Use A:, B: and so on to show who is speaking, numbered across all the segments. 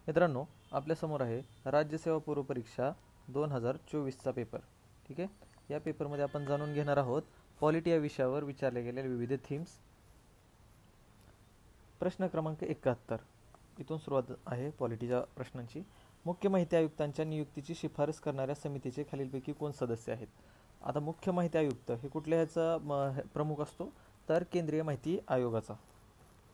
A: मित्रांनो, आपल्यासमोर आहे राज्यसेवा पूर्व परीक्षा 2024चा पेपर. ठीक आहे. या पेपरमध्ये आपण जाणून घेणार आहोत पॉलिटी या विषयावर विचारले गेलेले विविध थीम्स. प्रश्न क्रमांक 71 इथून सुरुवात आहे पॉलिटीच्या प्रश्नांची. मुख्य माहिती आयुक्तांच्या नियुक्तीची शिफारस करणाऱ्या समितीचे खालीलपैकी कोण सदस्य आहेत? आता मुख्य माहिती आयुक्त हे कुठल्या ह्याचा प्रमुख असतो? तर केंद्रीय माहिती आयोगाचा.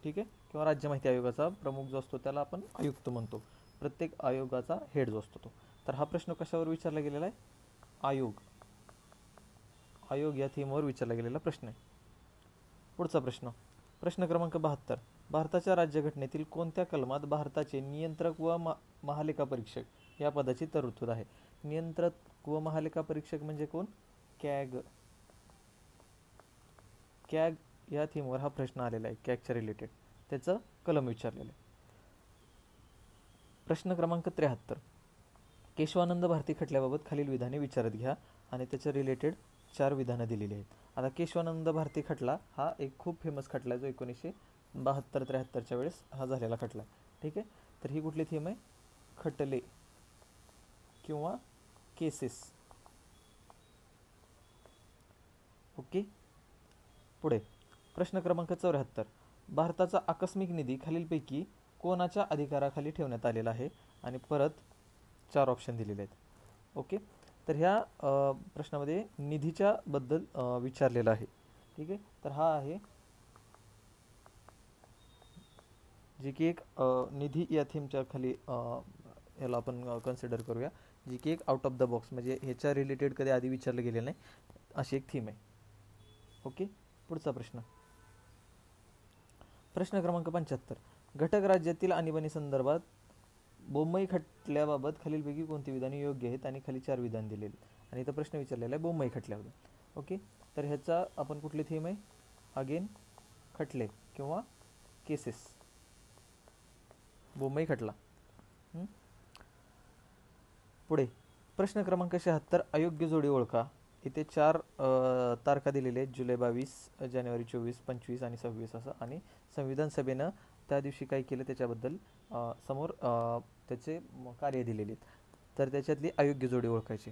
A: ठीक आहे. किंवा राज्य माहिती आयोगाचा प्रमुख जो असतो त्याला आपण आयुक्त म्हणतो. प्रत्येक आयोगाचा हेड जो असतो तो. तर हा प्रश्न कशावर विचारला गेलेला आहे? आयोग या थीमवर विचारला गेलेला प्रश्न आहे. पुढचा प्रश्न, प्रश्न क्रमांक 72. भारताच्या राज्यघटनेतील कोणत्या कलमात भारताचे नियंत्रक व महालेखा परीक्षक या पदाची तरतूद आहे? नियंत्रक व महालेखा परीक्षक म्हणजे कोण? कॅग या थीमवर हा प्रश्न आलेला आहे. कॅगच्या रिलेटेड त्याचं कलम विचारलेलं आहे. प्रश्न क्रमांक 73. केशवानंद भारती खटल्याबाबत खालील विधाने विचारात घ्या आणि त्याच्या रिलेटेड 4 विधानं दिलेली आहेत. आता केशवानंद भारती खटला हा एक खूप फेमस खटला आहे, जो 1972-73च्या वेळेस हा झालेला खटला आहे. ठीक आहे. तर ही कुठली थीम आहे? खटले किंवा केसेस. ओके. पुढे प्रश्न क्रमांक 74. भारताचा आकस्मिक निधी खालीलपैकी कोणाच्या अधिकाराखाली ठेवण्यात आलेला आहे? आणि परत 4 ऑप्शन दिलेले आहेत. ओके. तर ह्या प्रश्नामध्ये निधीच्या बद्दल विचारलेलं आहे. ठीक आहे. तर हा आहे जी की एक निधी या थीमच्या खाली याला आपण कन्सिडर करूया, जी की एक आउट ऑफ द बॉक्स, म्हणजे ह्याच्या रिलेटेड कधी आधी विचारलं गेलेलं नाही अशी एक थीम आहे. ओके. पुढचा प्रश्न, प्रश्न क्रमांक 75. घटक राज्यातील आणीबाणी संदर्भात बोम्मई खटल्याबाबत खालीलपैकी कोणती विधाने योग्य आहेत? आणि खाली 4 विधान दिलेली आणि इथं प्रश्न विचारलेला आहे बोम्मई खटल्याबद्दल. ओके. तर ह्याचा आपण कुठली थीम आहे? अगेन खटले किंवा केसेस. बोम्मई खटला. पुढे प्रश्न क्रमांक 76. अयोग्य जोडी ओळखा. इथे 4 तारखा दिलेल्या आहेत, जुलै 22, जानेवारी 24, 25 आणि 26 असं. आणि संविधान सभेनं त्या दिवशी काय केलं त्याच्याबद्दल समोर त्याचे कार्य दिलेले आहेत. तर त्याच्यातली अयोग्य जोडी ओळखायची.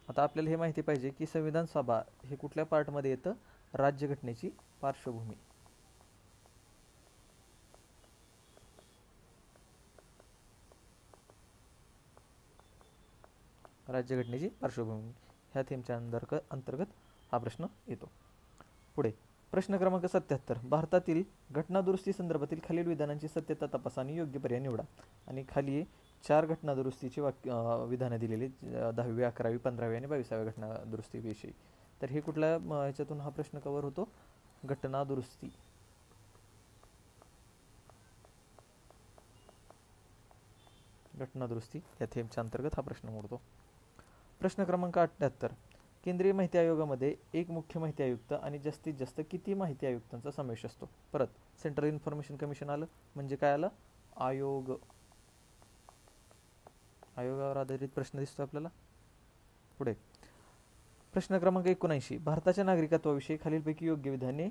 A: आता आपल्याला हे माहिती पाहिजे की संविधान सभा हे कुठल्या पार्टमध्ये येतं? राज्यघटनेची पार्श्वभूमी. राज्यघटनेची पार्श्वभूमी ह्या थीमच्या अंतर्गत हा प्रश्न येतो. पुढे प्रश्न क्रमांक 77. भारतातील घटनादुरुस्ती संदर्भातील खालील विधानांची सत्यता तपासा आणि योग्य पर्याय निवडा. आणि खाली 4 घटनादुरुस्तीची विधानं दिलेली 10वी, 11वी, 15वी आणि 22व्या घटनादुरुस्तीविषयी. तर हे कुठल्या ह्याच्यातून हा प्रश्न कव्हर होतो? घटनादुरुस्ती. या थीमच्या अंतर्गत हा प्रश्न मोडतो. प्रश्न क्रमांक 78. केंद्रीय माहिती आयोगामध्ये एक मुख्य माहिती आयुक्त आणि जास्तीत जास्त किती माहिती आयुक्तांचा समावेश असतो? परत सेंट्रल इन्फॉर्मेशन कमिशन आलं म्हणजे काय आलं? आयोगावर आधारित प्रश्न दिसतो आपल्याला. पुढे प्रश्न क्रमांक 79. भारताच्या नागरिकत्वाविषयी खालीलपैकी योग्य विधाने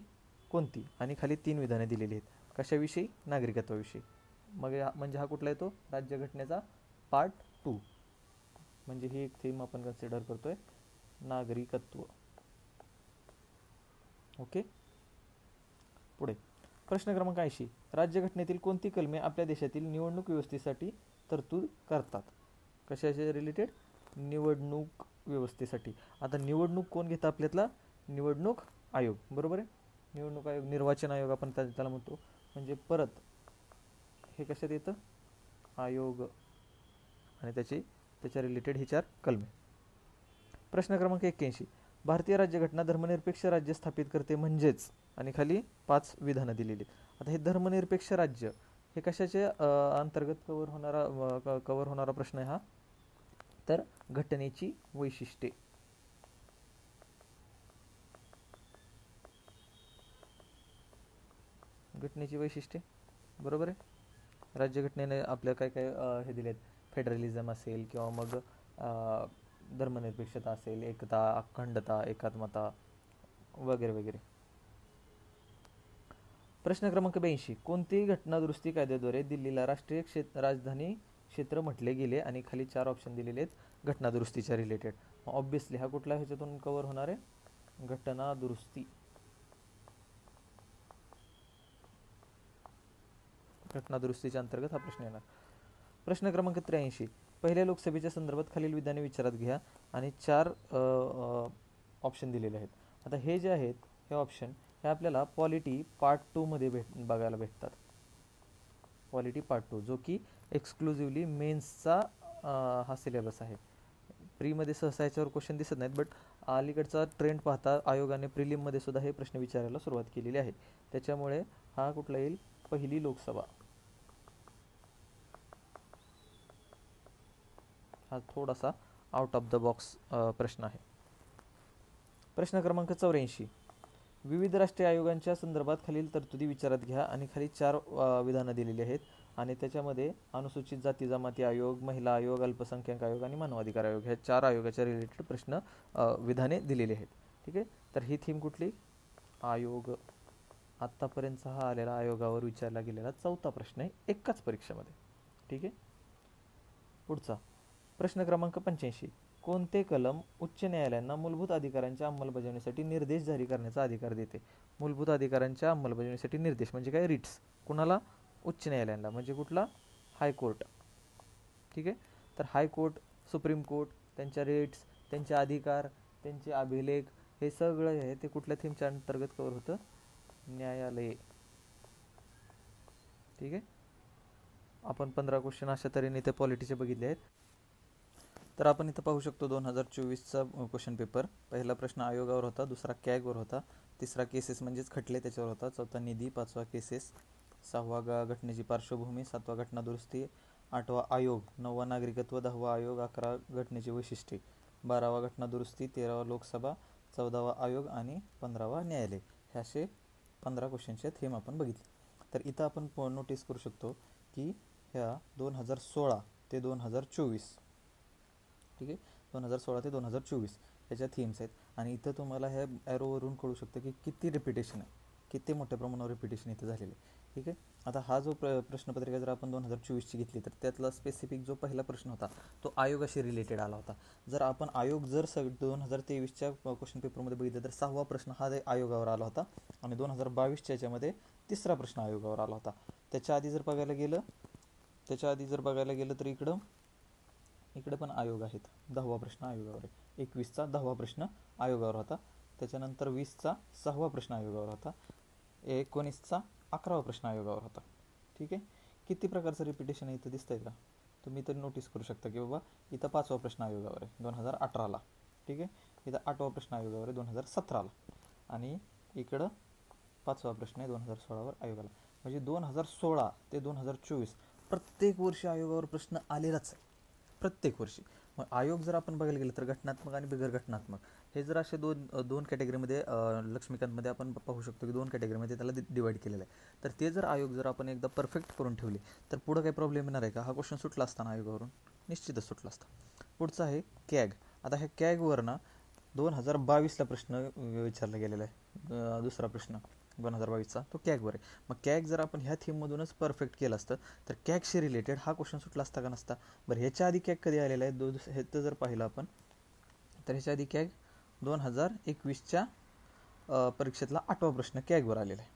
A: कोणती? आणि खाली 3 विधाने दिलेली आहेत. कशाविषयी? नागरिकत्वाविषयी. मग म्हणजे हा कुठला येतो? राज्यघटनेचा पार्ट 2. म्हणजे ही एक थीम आपण कन्सिडर करतोय, नागरिकत्व. ओके. पुढे प्रश्न क्रमांक 80. राज्यघटनेतील कोणती कलमे आपल्या देशातील निवडणूक व्यवस्थेसाठी तरतूद करतात? कशाच्या रिलेटेड? निवडणूक व्यवस्थेसाठी. आता निवडणूक कोण घेतं आपल्यातला? निवडणूक आयोग. बरोबर आहे. निवडणूक आयोग, निर्वाचन आयोग आपण त्याला म्हणतो. म्हणजे परत हे कशात येतं? आयोग आणि त्याच्या रिलेटेड ही 4 कलमे. प्रश्न क्रमांक 81. भारतीय राज्यघटना धर्मनिरपेक्ष राज्य स्थापित करते म्हणजेच, आणि खाली 5 विधानं दिलेली. आता हे धर्मनिरपेक्ष राज्य हे कशाच्या अंतर्गत कव्हर होणारा प्रश्न आहे हा? तर घटनेची वैशिष्ट्ये. घटनेची वैशिष्ट्ये. बरोबर आहे. राज्यघटनेने आपल्या काय काय हे दिलेत? फेडरलिझम असेल किंवा मग धर्मनिरपेक्षता असेल, एकता, अखंडता, एकात्मता वगैरे वगैरे. प्रश्न क्रमांक 82. कोणतीही घटनादुरुस्ती कायद्याद्वारे दिल्लीला राष्ट्रीय राजधानी क्षेत्र म्हटले गेले आणि खाली 4 ऑप्शन दिलेले आहेत घटनादुरुस्तीच्या रिलेटेड. ऑब्विसली हा कुठला ह्याच्यातून कव्हर होणार आहे? घटनादुरुस्ती. घटनादुरुस्तीच्या अंतर्गत हा प्रश्न येणार. प्रश्न क्रमांक 83. पहिल्या लोकसभेच्या संदर्भात खालील विधाने विचारात घ्या आणि 4 ऑप्शन दिलेले आहेत. आता हे जे आहेत हे ऑप्शन हे आपल्याला पॉलिटी पार्ट 2 मध्ये बघायला भेटतात. पॉलिटी पार्ट 2 जो की एक्सक्लुझिव्हली मेन्सचा हा सिलेबस आहे. प्रीमध्ये सहसा याच्यावर क्वेश्चन दिसत नाहीत, बट अलीकडचा ट्रेंड पाहता आयोगाने प्रिलिममध्ये सुद्धा हे प्रश्न विचारायला सुरुवात केलेली आहे. त्याच्यामुळे हा कुठला येईल? पहिली लोकसभा. हा थोडासा आउट ऑफ द बॉक्स प्रश्न आहे. प्रश्न क्रमांक 84. विविध राष्ट्रीय आयोगांच्या संदर्भात खालील तरतुदी विचारात घ्या आणि खाली 4 विधानं दिलेली आहेत आणि त्याच्यामध्ये अनुसूचित जाती जमाती आयोग, महिला आयोग, अल्पसंख्याक आयोग आणि मानवाधिकार आयोग ह्या 4 आयोगाच्या रिलेटेड प्रश्न विधाने दिलेली आहेत. ठीक आहे. तर ही थीम कुठली? आयोग. आत्तापर्यंतचा हा आलेला आयोगावर विचारला गेलेला 4था प्रश्न आहे एकाच परीक्षेमध्ये. ठीक आहे. पुढचा प्रश्न क्रमांक 85. कोणते कलम उच्च न्यायालयांना मूलभूत अधिकारांच्या अंमलबजावणीसाठी निर्देश जारी करण्याचा अधिकार देते? मूलभूत अधिकारांच्या अंमलबजावणीसाठी निर्देश म्हणजे काय? रिट्स. कुणाला? उच्च न्यायालयांना. म्हणजे कुठला? हायकोर्ट. ठीक आहे. तर हायकोर्ट, सुप्रीम कोर्ट, त्यांच्या रिट्स, त्यांचे अधिकार, त्यांचे अभिलेख हे सगळं आहे ते कुठल्या थीमच्या अंतर्गत कव्हर होतं? न्यायालये. ठीक आहे. आपण 15 क्वेश्चन अशा तऱ्हेने ते पॉलिटीचे बघितले आहेत. तर आपण इथं पाहू शकतो 2024चा क्वेश्चन पेपर. पहिला प्रश्न आयोगावर होता, दुसरा कॅगवर होता, तिसरा केसेस म्हणजेच खटले त्याच्यावर होता, चौथा निधी, 5वा केसेस, 6वा घटनेची पार्श्वभूमी, 7वा घटनादुरुस्ती, 8वा आयोग, 9वा नागरिकत्व, 10वा आयोग, 11 घटनेची वैशिष्ट्ये, 12वा घटनादुरुस्ती, 13वा लोकसभा, 14वा आयोग आणि 15वा न्यायालय. हे असे 15 क्वेश्चनचे थीम आपण बघितले. तर इथं आपण नोटीस करू शकतो की ह्या 2016 ते 2024, ठीक आहे, 2016 ते 2024 ह्याच्या थीम्स आहेत आणि इथं तुम्हाला ह्या ॲरोवरून कळू शकतं की किती रिपिटेशन आहे, किती मोठ्या प्रमाणावर रिपिटेशन इथं झालेलं आहे. ठीक आहे. आता हा जो प्रश्नपत्रिका जर आपण 2024ची घेतली तर त्यातला स्पेसिफिक जो पहिला प्रश्न होता तो आयोगाशी रिलेटेड आला होता. जर आपण आयोग जर 2023च्या क्वेश्चन पेपरमध्ये बघितलं तर 6वा प्रश्न हा आयोगावर आला होता आणि 2022च्या याच्यामध्ये 3रा प्रश्न आयोगावर आला होता. त्याच्या आधी जर बघायला गेलं तर इकडं पण आयोग आहेत. 10वा प्रश्न आयोगावर आहे. 21चा 10वा प्रश्न आयोगावर होता. त्याच्यानंतर 20चा 6वा प्रश्न आयोगावर होता. 19चा 11वा प्रश्न आयोगावर होता. ठीक आहे. किती प्रकारचं रिपिटेशन आहे इथं दिसतंय का? तुम्ही तर नोटीस करू शकता की बाबा इथं 5वा प्रश्न आयोगावर आहे 2018ला. ठीक आहे. इथं 8वा प्रश्न आयोगावर आहे 2017ला आणि इकडं 5वा प्रश्न आहे 2016वर आयोगाला. म्हणजे 2016 ते 2024 प्रत्येक वर्षी आयोगावर प्रश्न आलेलाच आहे, प्रत्येक वर्षी. मग आयोग जर आपण बघायला गेलं तर घटनात्मक आणि बिगर घटनात्मक हे जर असे दोन कॅटेगरीमध्ये लक्ष्मीकांतमध्ये आपण पाहू शकतो की 2 कॅटेगरीमध्ये त्याला डिवाईड केलेलं आहे. तर ते जर आयोग जर आपण एकदा परफेक्ट करून ठेवले तर पुढं काही प्रॉब्लेम येणार आहे का? हा क्वेश्चन सुटला असताना आयोगावरून निश्चितच सुटला असता. पुढचा आहे कॅग. आता ह्या कॅगवर ना 2022ला प्रश्न विचारला गेलेला आहे. दुसरा प्रश्न 2022चा तो कॅगवर आहे. मग कॅग जर आपण ह्या थीममधूनच परफेक्ट केलं असतं तर कॅगशी रिलेटेड हा क्वेश्चन सुटला असता का नसता? बरं, ह्याच्या आधी कॅग कधी आलेला आहे? ह्याचं जर पाहिलं आपण तर ह्याच्या आधी कॅग 2021च्या परीक्षेतला 8वा प्रश्न कॅगवर आलेला आहे.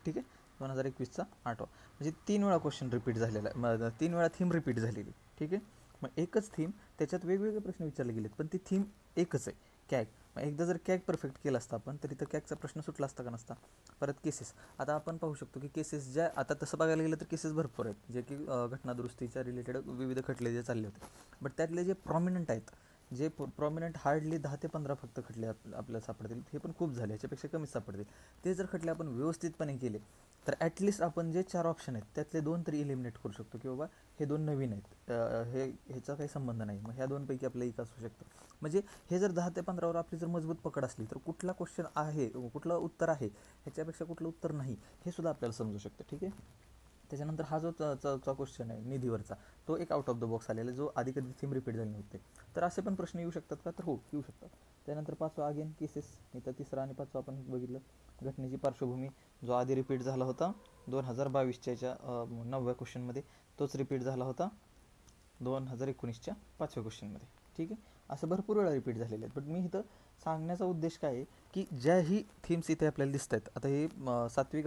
A: ठीक आहे. 2021चा 8वा म्हणजे 3 वेळा क्वेश्चन रिपीट झालेला आहे, 3 वेळा थीम रिपीट झालेली. ठीक आहे. मग एकच थीम त्याच्यात वेगवेगळे प्रश्न विचारले गेलेत पण ती थीम एकच आहे, कॅग. मग एकदा जर कॅग परफेक्ट केला असता आपण तर इथं कॅगचा प्रश्न सुटला असता का नसता? परत केसेस. आता आपण पाहू शकतो की केसेस ज्या आता तसं बघायला गेलं तर केसेस भरपूर आहेत जे की घटनादुरुस्तीच्या रिलेटेड विविध खटले जे चालले होते. बट त्यातले जे प्रॉमिनंट आहेत, जे प्रॉमिनंट हार्डली 10 ते 15 फक्त खटले आपल्याला सापडतील. हे पण खूप झाले, याच्यापेक्षा कमीच सापडतील. ते जर खटले आपण व्यवस्थितपणे केले तर ॲटलिस्ट आपण जे 4 ऑप्शन आहेत त्यातले 2 तरी इलिमिनेट करू शकतो की बाबा हे 2 नवीन आहेत, ह्याचा काही संबंध नाही, मग ह्या 2 पैकी आपलं एक असू शकतं. म्हणजे हे जर 10 ते 15वर आपली जर मजबूत पकड असली तर कुठला क्वेश्चन आहे, कुठलं उत्तर आहे, ह्याच्यापेक्षा कुठलं उत्तर नाही हे सुद्धा आपल्याला समजू शकतं. ठीक आहे. त्याच्यानंतर हा जो चा क्वेश्चन आहे निधीवरचा तो एक आउट ऑफ द बॉक्स आलेला जो आधी कधी थीम रिपीट झाली नव्हते. तर असे पण प्रश्न येऊ शकतात का? तर हो, येऊ शकतात. त्यानंतर 5वा अगेन केसेस. इथं 3रा आणि 5वा आपण बघितलं. घटनेची पार्श्वभूमी जो आधी रिपीट झाला होता 2022च्या 9व्या क्वेश्चनमध्ये तोच रिपीट झाला होता 2019च्या 5व्या क्वेश्चनमध्ये. ठीक आहे, असं भरपूर वेळा रिपीट झालेले आहेत. बट मी इथं सांगण्याचा उद्देश काय आहे की ज्याही थीम्स इथे आपल्याला दिसत आहेत, आता हे 7वी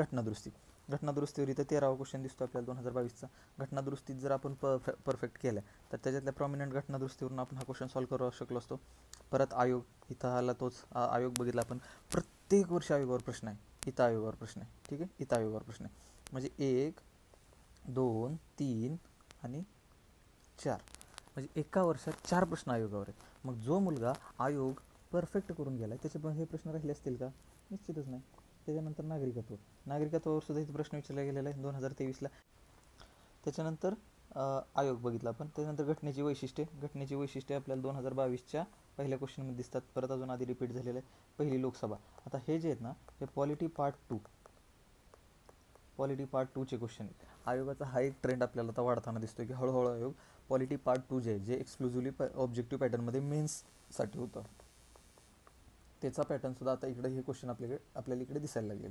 A: घटनादुरुस्तीवर इथं 13वा क्वेश्चन दिसतो आपल्याला 2022चा. घटनादुरुस्तीत जर आपण परफेक्ट केल्या तर त्याच्यातल्या प्रॉमिनंट घटनादुरुस्तीवरून आपण हा क्वेश्चन सॉल्व्ह करू शकलो असतो. परत आयोग, इथं आला तोच आयोग बघितला आपण. प्रत्येक वर्षी आयोगावर प्रश्न आहे, इथं आयोगावर प्रश्न आहे. ठीक आहे, इथं आयोगावर प्रश्न आहे. म्हणजे 1, 2, 3 आणि 4, म्हणजे एका वर्षात 4 प्रश्न आयोगावर आहेत. मग जो मुलगा आयोग परफेक्ट करून गेला त्याचे पण हे प्रश्न राहिले असतील का? निश्चितच नाही. त्याच्यानंतर नागरिकत्वावर सुद्धा इथे प्रश्न विचारला गेलेला आहे 2023ला. त्याच्यानंतर आयोग बघितला आपण. त्याच्यानंतर घटनेची वैशिष्ट्ये आपल्याला 2022च्या पहिल्या क्वेश्चनमध्ये दिसतात. परत अजून आधी रिपीट झालेलं आहे. पहिली लोकसभा. आता हे जे आहेत ना, हे पॉलिटी पार्ट 2चे क्वेश्चन आहेत. आयोगाचा हा एक ट्रेंड आपल्याला आता वाढताना दिसतोय की हळूहळू आयोग पॉलिटी पार्ट 2 जे एक्सक्लुझिव्हली ऑब्जेक्टिव्ह पॅटर्नमध्ये मेन्ससाठी होतं, त्याचा पॅटर्न सुद्धा आता इकडे हे क्वेश्चन आपल्याला इकडे दिसायला लागले.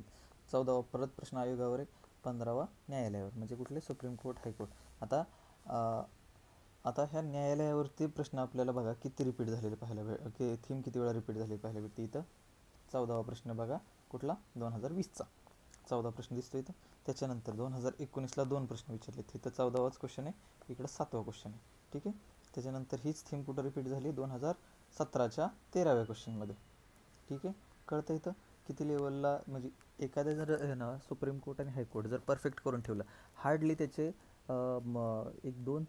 A: 14वा परत प्रश्न आयोगावर आहे. 15वा न्यायालयावर, म्हणजे कुठले? Supreme court, high court. आता ह्या न्यायालयावरती प्रश्न आपल्याला बघा किती रिपीट झालेले पाहायला की थीम किती वेळा रिपीट झालेली पाहायला भेटते. इथं 14वा प्रश्न बघा कुठला? 2020चा 14 प्रश्न दिसतो इथं. त्याच्यानंतर 2019ला 2 प्रश्न विचारलेत. इथं 14वाच क्वेश्चन आहे, इकडं 7वा क्वेश्चन आहे. ठीक आहे, त्याच्यानंतर हीच थीम कुठं रिपीट झाली? 2017च्या 13व्या क्वेश्चनमध्ये. ठीक आहे, कळतं इथं किती लेवलला, म्हणजे एखाद्या जर ना सुप्रीम कोर्ट आणि हायकोर्ट जर परफेक्ट करून ठेवलं, हार्डली त्याचे एक 2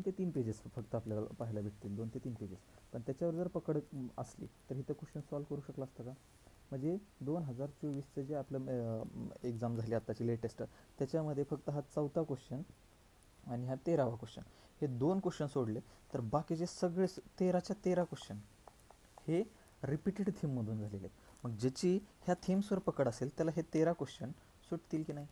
A: ते 3 पेजेस फक्त आपल्याला पाहायला भेटतील, 2 ते 3 पेजेस. पण त्याच्यावर जर पकड असली तर इथं क्वेश्चन सॉल्व्ह करू शकला असतं का? म्हणजे 2024चं जे आपलं एक्झाम झाली आत्ताची लेटेस्ट, त्याच्यामध्ये फक्त हा 4था क्वेश्चन आणि हा 13वा क्वेश्चन, हे 2 क्वेश्चन सोडले तर बाकीचे सगळे 13च्या 13 क्वेश्चन हे रिपीटेड थीममधून झालेले आहेत. मग ज्याची ह्या थीम्सवर पकड असेल त्याला हे 13 क्वेश्चन सुटतील की नाही?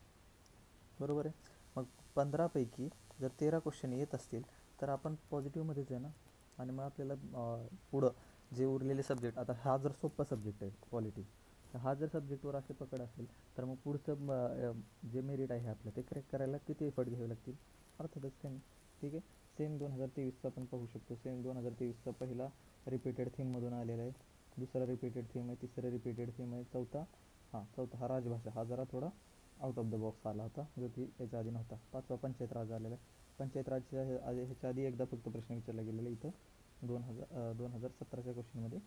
A: बरोबर आहे. मग 15 पैकी जर 13 क्वेश्चन येत असतील तर आपण पॉझिटिव्हमध्येच आहे ना. आणि मग आपल्याला पुढं जे उरलेले सब्जेक्ट, आता हा जर सोपा सब्जेक्ट आहे पॉलिटी, तर हा जर सब्जेक्टवर असे पकड असेल तर मग पुढचं जे मेरिट आहे आपलं ते क्रॅक करायला किती एफर्ट घ्यावे लागतील? अर्थातच कमी. ठीक आहे, सेम 2023चा आपण पाहू शकतो. सेम 2023चा पहिला रिपीटेड थीममधून आलेला आहे, दुसरा रिपीटेड थीम आहे, तिसरा रिपीटेड थीम आहे, चौथा हा राजभाषा, हा जरा थोडा आउट ऑफ द बॉक्स आला होता, जो की याच्या आधी नव्हता. 5वा पंचायत राज आलेला आहे. पंचायत राजच्या ह्याच्या आधी एकदा फक्त प्रश्न विचारला गेलेला इथं 2017च्या क्वेश्चनमध्ये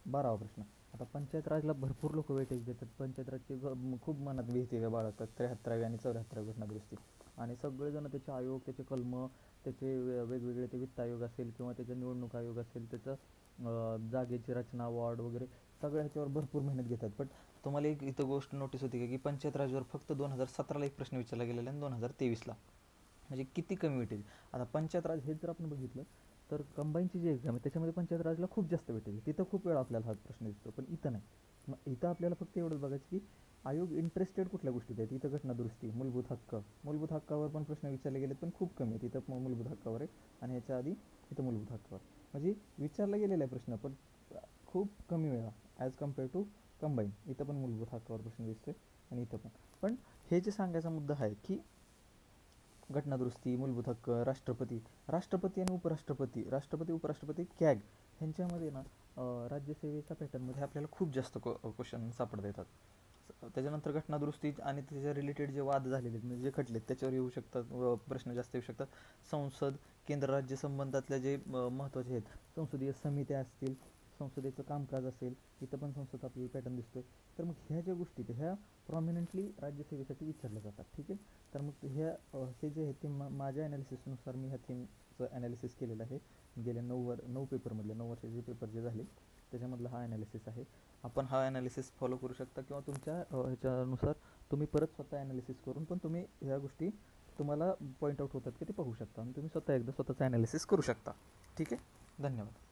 A: 12वा प्रश्न. आता पंचायत राजला भरपूर लोक वेटेज देतात. पंचायत राजची खूप मनात भीती बाळगतात 73वी आणि 74वी घटनादुरुस्ती, आणि सगळेजण त्याचे आयोग, त्याचे कलम, त्याचे वेगवेगळे ते वित्त आयोग असेल किंवा त्याचा निवडणूक आयोग असेल, त्याचं जागेची रचना, वॉर्ड वगैरे सगळ्या ह्याच्यावर भरपूर मेहनत घेतात. पण तुम्हाला एक इथं गोष्ट नोटीस होती का की पंचायत राजवर फक्त 2017ला एक प्रश्न विचारला गेलेला आणि 2023ला, म्हणजे किती कमी वेटेज. आता पंचायत राज हेच जर आपण बघितलं तर कंबाईनची जी एक्झाम आहे त्याच्यामध्ये पंचायत राजला खूप जास्त वेटेज आहे, तिथं खूप वेळा आपल्याला हा प्रश्न दिसतो, पण इथं नाही. मग इथं आपल्याला फक्त एवढंच बघायचं की आयोग इंटरेस्टेड कुठल्या गोष्टीत आहेत. इथं घटनादुरुस्ती, मूलभूत हक्कावर पण प्रश्न विचारले गेले पण खूप कमी आहेत. इथं मूलभूत हक्कावर आहे आणि ह्याच्या आधी इथं मूलभूत हक्कावर, म्हणजे विचारला गेलेला आहे प्रश्न पण खूप कमी वेळा ॲज कम्पेअर टू कंबाईन. इथं पण मूलभूत हक्कावर प्रश्न दिसतोय आणि इथं पण हे जे सांगायचा मुद्दा आहे की घटनादुरुस्ती, मूलभूत हक्क, राष्ट्रपती आणि उपराष्ट्रपती कॅग ह्यांच्यामध्ये ना राज्यसेवेच्या पॅटर्नमध्ये आपल्याला खूप जास्त क्वेश्चन सापडता येतात. त्याच्यानंतर घटनादुरुस्ती आणि त्याच्या रिलेटेड जे वाद झालेले म्हणजे जे खटलेत त्याच्यावर येऊ शकतात, प्रश्न जास्त येऊ शकतात. संसद केंद्र राज्य संबंधातल्या जे महत्त्वाचे आहेत, संसदीय समित्या असतील, संसदेचं कामकाज असेल, इथं पण संसद आपल्याला पॅटर्न दिसतोय. तर मग ह्या ज्या गोष्टी ह्या प्रॉमिनंटली राज्यसेवेसाठी विचारल्या जातात. ठीक आहे, तर मग हे जे आहे ते माझ्या ॲनालिसिसनुसार मी ह्या थीमचं ॲनालिसिस केलेलं आहे. गेल्या 9 पेपरमधले 9 वर्षाचे पेपर जे झाले त्याच्यामधला हा ॲनालिसिस आहे. आपण हा ॲनालिसिस फॉलो करू शकता किंवा तुमच्या ह्याच्यानुसार तुम्ही परत स्वतः ॲनालिसिस करून पण तुम्ही ह्या गोष्टी तुम्हाला पॉईंट आउट होतात की ते पाहू शकता आणि तुम्ही स्वतः एकदा स्वतःचं ॲनालिसिस करू शकता. ठीक आहे, धन्यवाद.